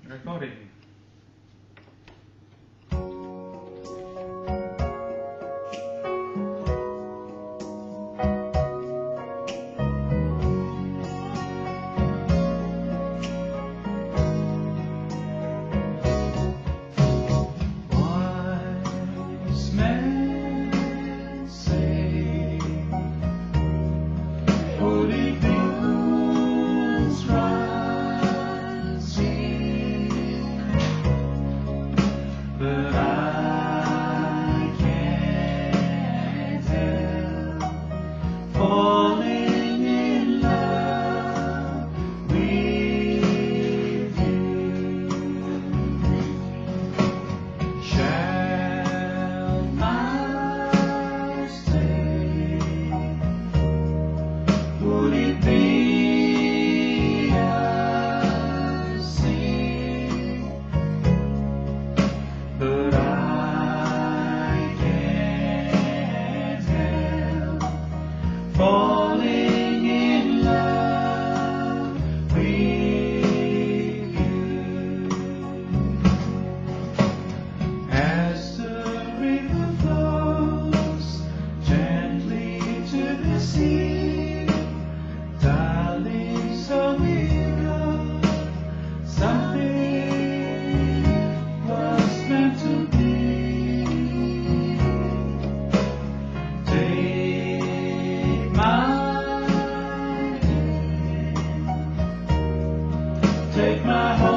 Recording. Wise men say, holy things rising, but I can't help falling in love with you. Shall I stay? Would it be a sin? But I can't help falling in love with you. As the river flows gently to the sea, darling, so we'll go. Something was meant to be. Take my hand, take my heart.